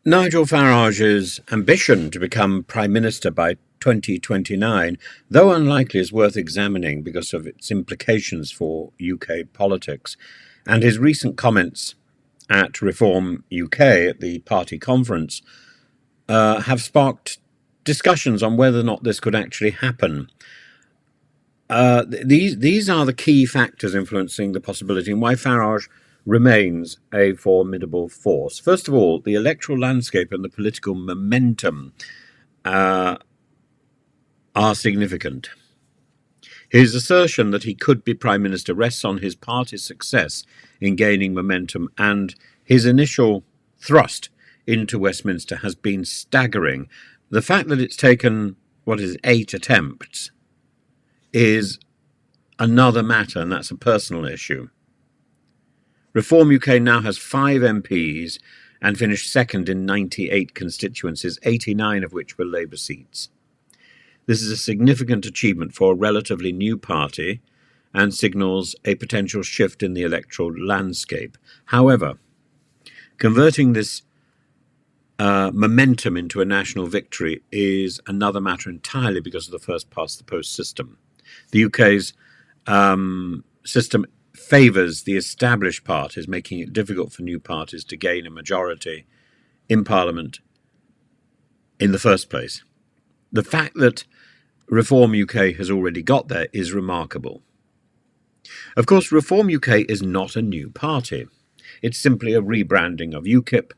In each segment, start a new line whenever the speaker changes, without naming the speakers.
Nigel Farage's ambition to become Prime Minister by 2029, though unlikely, is worth examining because of its implications for UK politics. And his recent comments at Reform UK at the party conference have sparked discussions on whether or not this could actually happen. These are the key factors influencing the possibility and why Farage remains a formidable force. First of all, the electoral landscape and the political momentum are significant. His assertion that he could be Prime Minister rests on his party's success in gaining momentum, and his initial thrust into Westminster has been staggering. The fact that it's taken, 8 attempts is another matter, and that's a personal issue. Reform UK now has 5 MPs and finished second in 98 constituencies, 89 of which were Labour seats. This is a significant achievement for a relatively new party and signals a potential shift in the electoral landscape. However, converting this momentum into a national victory is another matter entirely because of the first-past-the-post system. The UK's system favours the established parties, making it difficult for new parties to gain a majority in Parliament in the first place. The fact that Reform UK has already got there is remarkable. Of course, Reform UK is not a new party. It's simply a rebranding of UKIP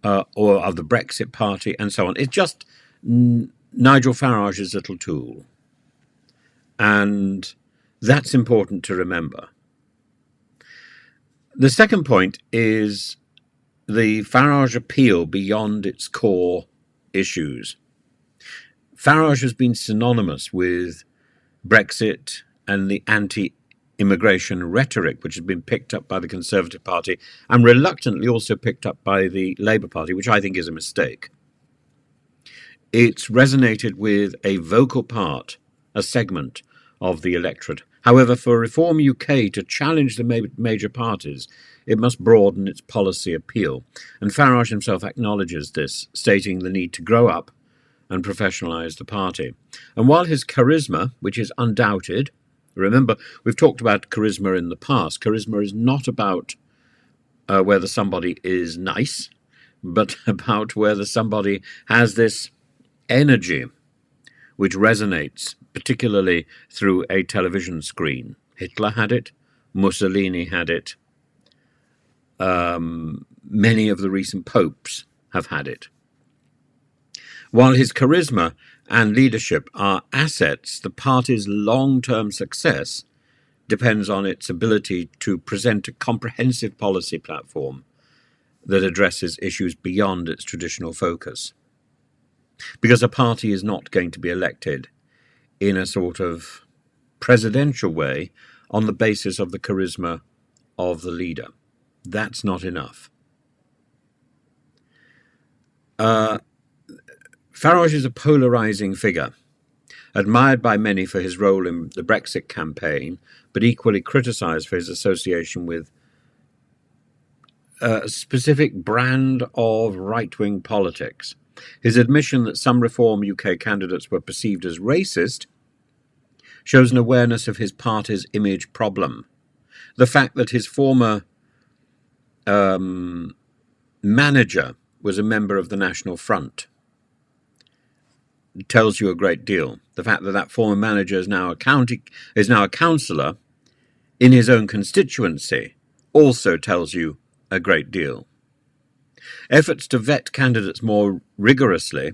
or of the Brexit Party and so on. It's just Nigel Farage's little tool. And that's important to remember. The second point is the Farage appeal beyond its core issues. Farage has been synonymous with Brexit and the anti-immigration rhetoric, which has been picked up by the Conservative Party and reluctantly also picked up by the Labour Party, which I think is a mistake. It's resonated with a vocal part, a segment of the electorate. However, for Reform UK to challenge the major parties, it must broaden its policy appeal. And Farage himself acknowledges this, stating the need to grow up and professionalise the party. And while his charisma, which is undoubted, remember, we've talked about charisma in the past. Charisma is not about whether somebody is nice, but about whether somebody has this energy which resonates, particularly through a television screen. Hitler had it, Mussolini had it, many of the recent popes have had it. While his charisma and leadership are assets, the party's long-term success depends on its ability to present a comprehensive policy platform that addresses issues beyond its traditional focus. Because a party is not going to be elected in a sort of presidential way on the basis of the charisma of the leader. That's not enough. Farage is a polarising figure, admired by many for his role in the Brexit campaign, but equally criticised for his association with a specific brand of right-wing politics. His admission that some Reform UK candidates were perceived as racist shows an awareness of his party's image problem. The fact that his former manager was a member of the National Front tells you a great deal. The fact that that former manager is now a councillor in his own constituency also tells you a great deal. Efforts to vet candidates more rigorously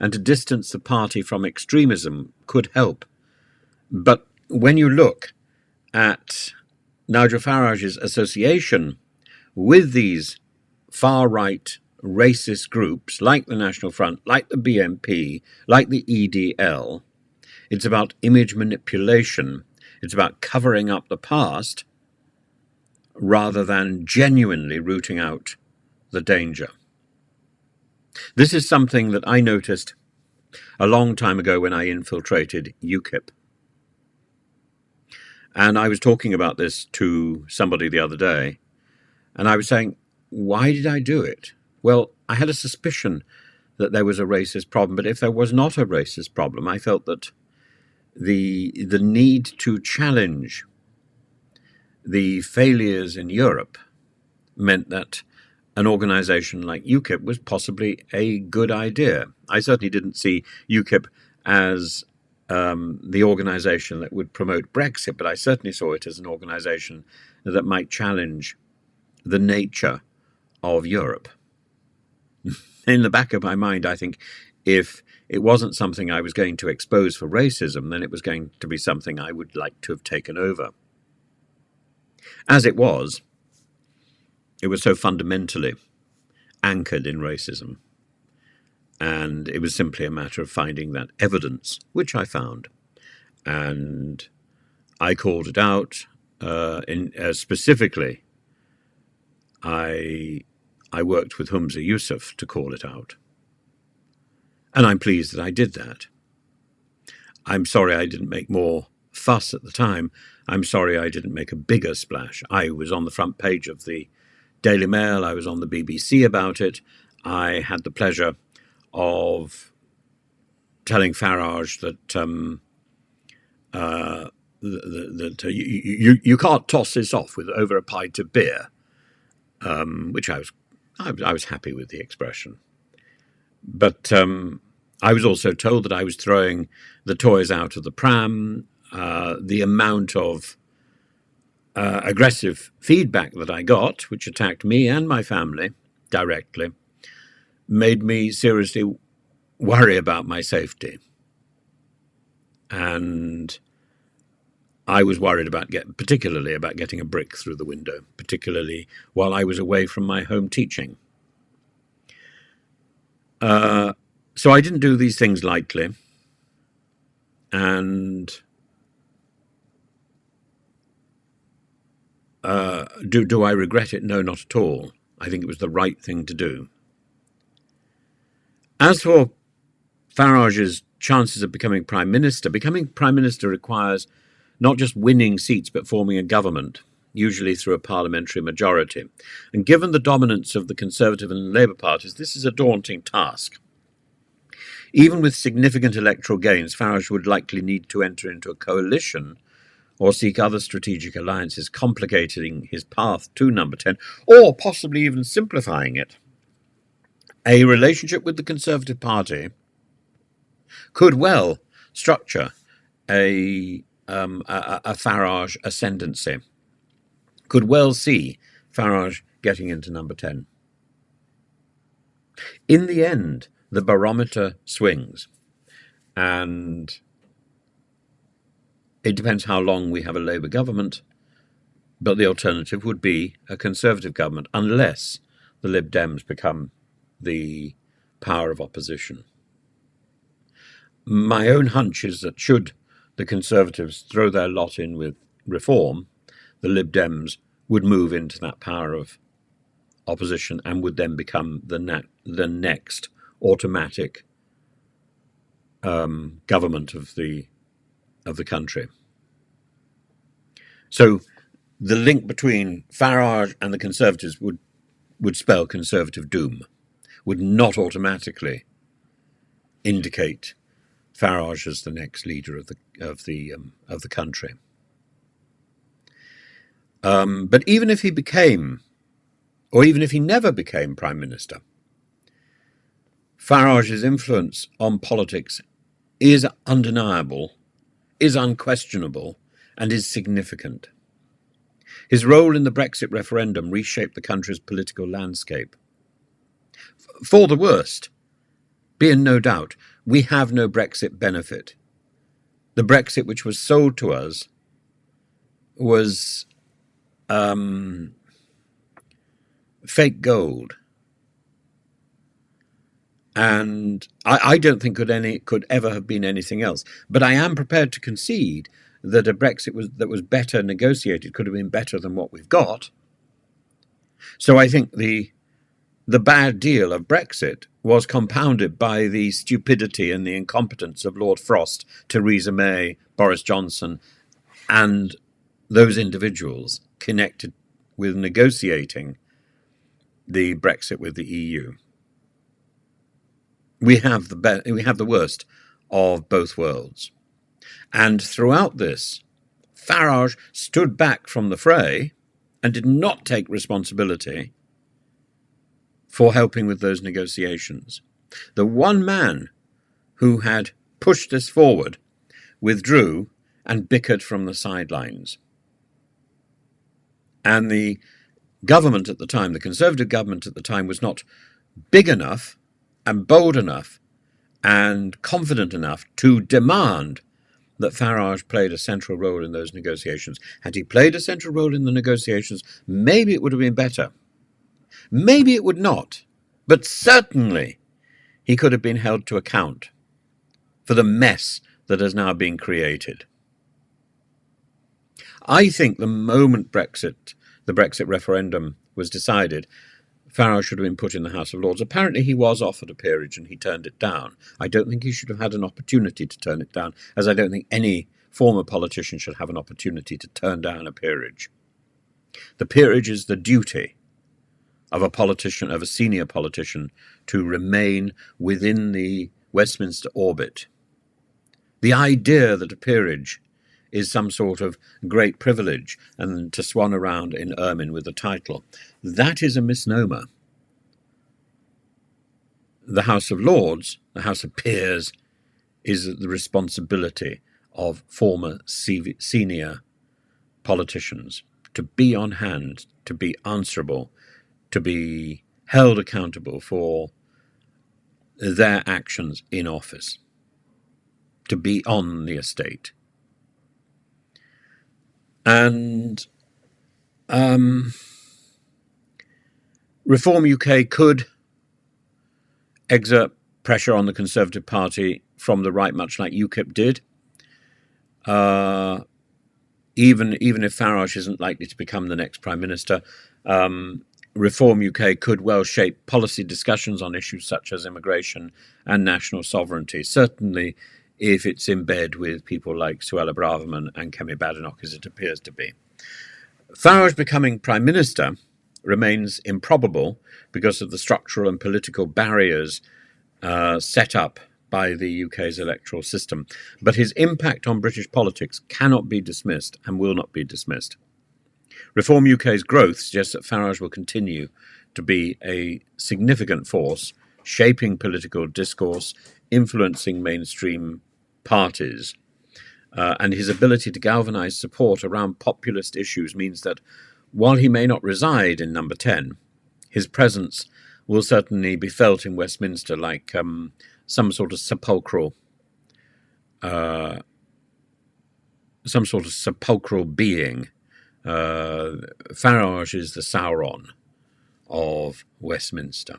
and to distance the party from extremism could help. But when you look at Nigel Farage's association with these far-right racist groups like the National Front, like the BNP, like the EDL, it's about image manipulation. It's about covering up the past rather than genuinely rooting out the danger. This is something that I noticed a long time ago when I infiltrated UKIP. And I was talking about this to somebody the other day, and I was saying, why did I do it? Well, I had a suspicion that there was a racist problem, but if there was not a racist problem, I felt that the need to challenge the failures in Europe meant that an organization like UKIP was possibly a good idea. I certainly didn't see UKIP as the organization that would promote Brexit, but I certainly saw it as an organization that might challenge the nature of Europe. In the back of my mind, I think if it wasn't something I was going to expose for racism, then it was going to be something I would like to have taken over. As it was so fundamentally anchored in racism, and it was simply a matter of finding that evidence, which I found, and I called it out. Specifically, I worked with Humza Yousaf to call it out, and I'm pleased that I did that. I'm sorry I didn't make more fuss at the time. I'm sorry I didn't make a bigger splash. I was on the front page of the Daily Mail. I was on the BBC about it. I had the pleasure of telling Farage that you can't toss this off with over a pint of beer, which I was happy with the expression. But I was also told that I was throwing the toys out of the pram. The amount of aggressive feedback that I got, which attacked me and my family directly, made me seriously worry about my safety. And I was worried particularly about getting a brick through the window, particularly while I was away from my home teaching. So I didn't do these things lightly. And do I regret it? No, not at all. I think it was the right thing to do. As for Farage's chances of becoming Prime Minister requires not just winning seats but forming a government, usually through a parliamentary majority. And given the dominance of the Conservative and Labour parties, this is a daunting task. Even with significant electoral gains, Farage would likely need to enter into a coalition or seek other strategic alliances, complicating his path to number 10, or possibly even simplifying it. A relationship with the Conservative Party could well structure a Farage ascendancy, could well see Farage getting into number 10. In the end, the barometer swings, and it depends how long we have a Labour government, but the alternative would be a Conservative government, unless the Lib Dems become the power of opposition. My own hunch is that should the Conservatives throw their lot in with reform, the Lib Dems would move into that power of opposition and would then become the next automatic government of the country. So the link between Farage and the Conservatives would spell Conservative doom, would not automatically indicate Farage as the next leader of the country. But even if he became, or even if he never became Prime Minister, Farage's influence on politics is undeniable, is unquestionable, and is significant. His role in the Brexit referendum reshaped the country's political landscape. For the worst, be in no doubt, we have no Brexit benefit. The Brexit which was sold to us was fake gold. And I don't think could ever have been anything else. But I am prepared to concede that a Brexit that was better negotiated could have been better than what we've got. So I think the bad deal of Brexit was compounded by the stupidity and the incompetence of Lord Frost, Theresa May, Boris Johnson, and those individuals connected with negotiating the Brexit with the EU. We have the worst of both worlds. And throughout this, Farage stood back from the fray and did not take responsibility for helping with those negotiations. The one man who had pushed this forward withdrew and bickered from the sidelines. And the government at the time, the Conservative government at the time, was not big enough and bold enough and confident enough to demand that Farage played a central role in those negotiations. Had he played a central role in the negotiations, maybe it would have been better. Maybe it would not, but certainly he could have been held to account for the mess that has now been created. I think the moment the Brexit referendum was decided, Farage should have been put in the House of Lords. Apparently he was offered a peerage and he turned it down. I don't think he should have had an opportunity to turn it down, as I don't think any former politician should have an opportunity to turn down a peerage. The peerage is the duty of a senior politician, to remain within the Westminster orbit. The idea that a peerage is some sort of great privilege and to swan around in ermine with a title, that is a misnomer. The House of Lords, the House of Peers, is the responsibility of former senior politicians to be on hand, to be answerable, to be held accountable for their actions in office, to be on the estate. And Reform UK could exert pressure on the Conservative Party from the right, much like UKIP did. Even if Farage isn't likely to become the next Prime Minister, Reform UK could well shape policy discussions on issues such as immigration and national sovereignty, certainly if it's in bed with people like Suella Braverman and Kemi Badenoch, as it appears to be. Farage becoming Prime Minister remains improbable because of the structural and political barriers set up by the UK's electoral system. But his impact on British politics cannot be dismissed and will not be dismissed. Reform UK's growth suggests that Farage will continue to be a significant force, shaping political discourse, influencing mainstream parties, and his ability to galvanise support around populist issues means that while he may not reside in Number 10, his presence will certainly be felt in Westminster like some sort of sepulchral being. Farage is the Sauron of Westminster.